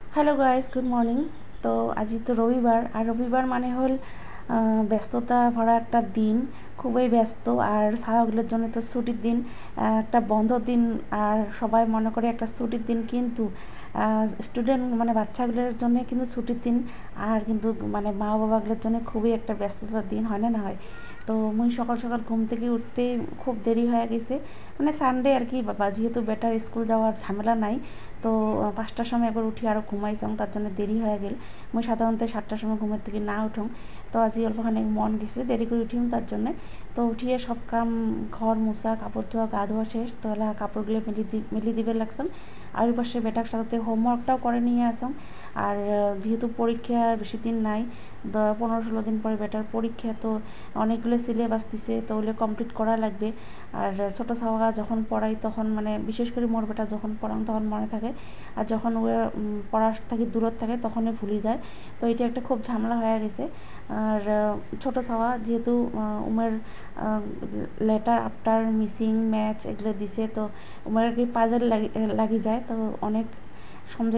Hello guys, good morning. তো আজ তো রবিবার, আর রবিবার মানে হল ব্যস্ততা ভরা একটা দিন, খুবই ব্যস্ত। আর ছাত্রগুলোর জন্য তো ছুটির দিন, একটা বন্ধ দিন। আর সবাই মনে করে একটা ছুটির দিন, কিন্তু স্টুডেন্ট মানে বাচ্চাগুলোর জন্য কিন্তু ছুটির দিন। আর কিন্তু মানে মা বাবাগুলোর জন্য খুবই একটা ব্যস্ততার দিন, হয় না হয়। তো মুই সকাল সকাল ঘুম থেকে উঠতে খুব দেরি হয়ে গেছে, মানে সানডে আর কি বাবা, যেহেতু বেটার স্কুল যাওয়ার ঝামেলা নাই। তো 5টার সময় একবার উঠি, আরও ঘুমাইছং, তার জন্য দেরি হয়ে গেল। মুই সাধারণত 7টার সময় ঘুমের থেকে না উঠুম, তো আজ অল্পখানি মন গেছে দেরি করে উঠিম তার জন্যে। তো উঠিয়ে সব কাম, ঘর মোছা, কাপড় ধোয়া, গা ধোয়া শেষ, তো এলা কাপড়গুলো মেলি দিবে লাগছাম। আর ওই পাশে বেটার সাথে হোমওয়ার্কটাও করে নিয়ে আসম। আর যেহেতু পরীক্ষা আর বেশি দিন নাই, 15-16 দিন পরে বেটার পরীক্ষা, তো অনেকগুলো সিলেবাস দিছে, তো ওগুলো কমপ্লিট করা লাগবে। আর ছোটো ছাওয়া যখন পড়াই তখন মানে বিশেষ করে মোর বেটা যখন পড়ান তখন মনে থাকে, আর যখন ও পড়ার থেকে দূরত থাকে তখনই ভুলে যায়। তো এটা একটা খুব ঝামেলা হয়ে গেছে। আর ছোটো ছাওয়া যেহেতু উমের লেটার আফটার মিসিং ম্যাচ এগুলো দিছে, তো উমের কি পাজল লাগি যায়, তো অনেক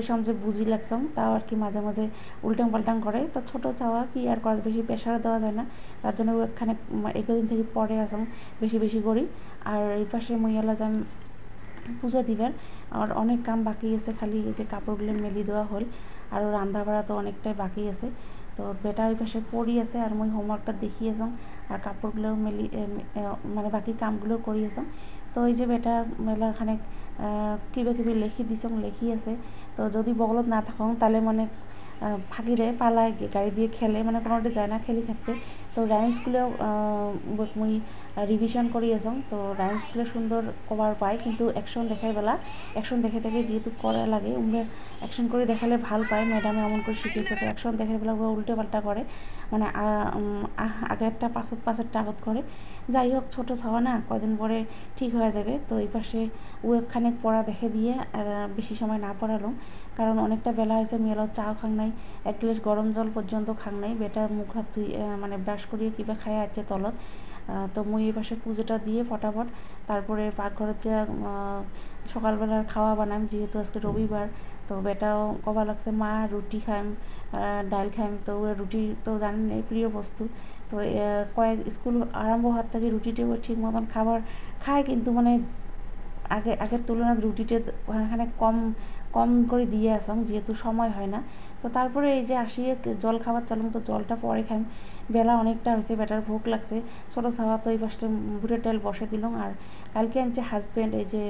সমঝে বুঝি লাগছাম, তাও আর কি মাঝে মাঝে উল্টাং পাল্টাং করে। তো ছোটো ছাওয়া কি আর করা, বেশি প্রেশার দেওয়া যায় না, তার জন্য ওখানে একদিন থেকে পরে আসম বেশি বেশি করি। আর এই পাশে মইয়ালা যাম পূজা দিবার, আর অনেক কাম বাকি আছে, খালি এই যে কাপড়গুলো মেলি দেওয়া হল, আর রান্না বাড়া তো অনেকটাই বাকি আছে। তো বেটা ওই পাশে পড়ি আছে, আর মই হোমওয়ার্কটা দেখিয়ে যাম, আর কাপড়গুলোও মেলি মানে বাকি কামগুলো করি আসাম। তো এই যে বেটা মেলাখানে কিবা লিখি দিছং, লিখি আছে। তো যদি বগলত না থাকং তাহলে মানে ফাঁকি দেয়, পালায়, গাড়ি দিয়ে খেলে, মানে কোনোটা যায় না, খেলি থাকবে। তো রাইমসগুলোও মুই রিভিশন করি আসাম। তো রাইমসগুলো সুন্দর কবার পায়, কিন্তু অ্যাকশন দেখাই বেলা অ্যাকশন দেখে থাকে যেহেতু করা লাগে, উমরা অ্যাকশন করে দেখালে ভাল পায়, ম্যাডামে এমন করে শিখিয়েছে। তো অ্যাকশন দেখে বেলা উল্টো পাল্টা করে, মানে আগেরটা পাঁচেরটা আগত করে। যাই হোক, ছোটো ছাওয়া না, কয়দিন পরে ঠিক হয়ে যাবে। তো এই পাশে ওখানে পড়া দেখে দিয়ে আর বেশি সময় না পড়ালাম, কারণ অনেকটা বেলা হয়েছে, মেয়েরাও চা খাং নাই, এক গ্লাস গরম জল পর্যন্ত খাং নাই। বেটা মুখ হাত ধুই মানে ব্রাশ করিয়ে কিবা খাই আছে তলত। তো মুই এই পাশে পুজোটা দিয়ে ফটাফট তারপরে পাকঘরের যে সকালবেলার খাওয়া বানাম, যেহেতু আজকে রবিবার। তো বেটাও কবা লাগছে মা রুটি খাইম, ডাল খাইম। তো রুটি তো জানেন প্রিয় বস্তু। তো কয়েক স্কুল আরম্ভ হওয়ার থেকে রুটিটাও ঠিক মতন খাবার খায়, কিন্তু মানে আগের তুলনায় রুটিটা ওখানে কম কম করে দিয়ে আসাম, যেহেতু সময় হয় না। তো তারপরে এই যে আসিয়ে জল খাবার চালুম, তো জলটা পরে খাইম। বেলা অনেকটা হয়েছে, বেটার ভোগ লাগছে। ছোটো ছাওয়া তো এই পাশে বুটের ডাল বসে দিলাম। আর কালকে আনছে হাজব্যান্ড এই যে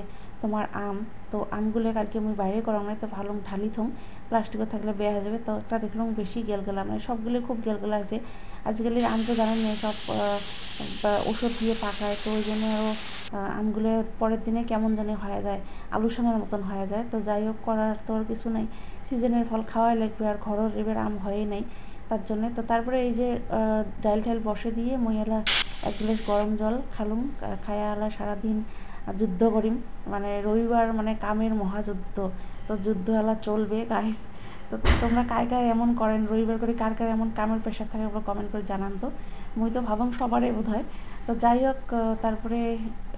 তোমার আম, তো আমগুলো কালকে আমি বাইরে করাম নাই, তো ভালো ঢালি থম, প্লাস্টিকও থাকলে বেয়া হয়ে যাবে। তো একটা দেখলাম বেশি গেলগেলা, মানে সবগুলো খুব গেলগেলা হয়েছে। আজকালের আম তো জানেন না, সব ওষুধ দিয়ে পাকায়, তো ওই জন্য আরও আমগুলো পরের দিনে কেমন জানি হয়ে যায়, আলুসানার মতন হয়ে যায়। তো যাই হোক, করার তো আর কিছু নাই, সিজনের ফল খাওয়াই লাগবে, আর ঘরের এবার আম হয়েই নাই তার জন্যে। তো তারপরে এই যে ডাল ঠাল বসে দিয়ে মইয়ালা এক গ্লাস গরম জল খালুম, খায়া আলা সারাদিন যুদ্ধ করিম, মানে রবিবার মানে কামের মহাযুদ্ধ। তো যুদ্ধ এলা চলবে গাইস। তো তোমরা কায় এমন করেন রবিবার করে, কার এমন কামের প্রেশার থাকে, ওগুলো কমেন্ট করে জানান। তো মুই তো ভাবং সবারই বোধ হয়। তো যাই হোক, তারপরে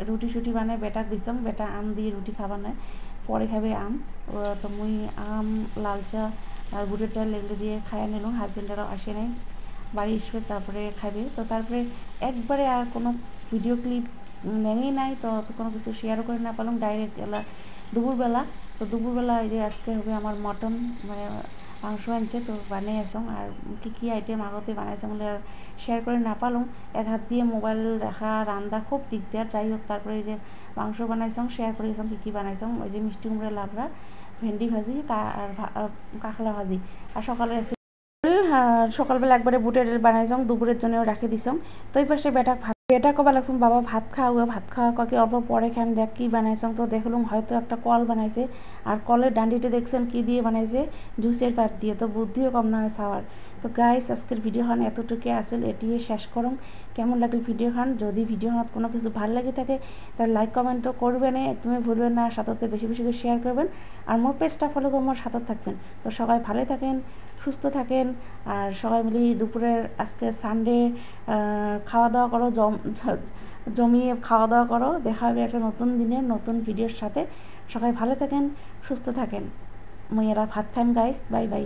রুটি শুটি বানায় বেটার দিছং, বেটা আম দিয়ে রুটি খাবার নয়, পরে খাবে আম। তো মুই আম, লাল চা আর বুটের ডাল এগুলো দিয়ে খাইয়া নিলাম। হাজব্যান্ডেরও আসে নাই, বাড়ি আসবে তারপরে খাবে। তো তারপরে একবারে আর কোনো ভিডিও ক্লিপ নেই নাই, তো কোনো কিছু শেয়ারও করে না পারলাম। ডাইরেক্ট এলা দুপুরবেলা। তো দুপুরবেলা এই যে আজকে হবে আমার মটন, মানে মাংস আনছে, তো বানিয়ে আসং। আর কী আইটেম আগতে বানাইছে বলে আর শেয়ার করে না পারলাম, এক হাত দিয়ে মোবাইল রাখা রান্দা খুব দিকদার। যাই হোক, তারপরে এই যে মাংস বানাইছং, শেয়ার করেছং কী বানাইছং, ওই যে মিষ্টি কুমড়া লাবড়া, ভেন্ডি ভাজি আর কাঁকড়া ভাজি। আর সকালে সকালবেলা একবারে বুটের ডাল বানাইছং, দুপুরের জন্যও রাখি দিছং। তো এই পাশে বেটা কবা লাগছং বাবা ভাত খাওয়া, ভাত খাওয়া কী অল্প পরে খাইম, দেখ কী বানাইছং। তো দেখলাম হয়তো একটা কল বানাইছে, আর কলের ডান্ডিটা দেখছেন কী দিয়ে বানাইছে, জুসের পাইপ দিয়ে। তো বুদ্ধিও কম না হয় খাওয়ার। তো গাইস, আজকের ভিডিও খান এতটুকু আসল, এটি শেষ করুন। কেমন লাগল ভিডিও খান, যদি ভিডিও খান কোনো কিছু ভালো লাগে থাকে তাহলে লাইক কমেন্ট তো করবেন, একদমই ভুলবেন না। সাথে বেশি বেশি করে শেয়ার করবেন, আর মোর পেজটা ফলো করে মোর সাথে থাকবেন। তো সবাই ভালো থাকেন, সুস্থ থাকেন আর সবাই মিলে দুপুরের আজকে সানডে খাওয়া দাওয়া করো, জমিয়ে খাওয়া দাওয়া করো। দেখা হবে একটা নতুন দিনের নতুন ভিডিওর সাথে। সবাই ভালো থাকেন, সুস্থ থাকেন। মেয়েরা ভাত খাইম গাইস, বাই বাই।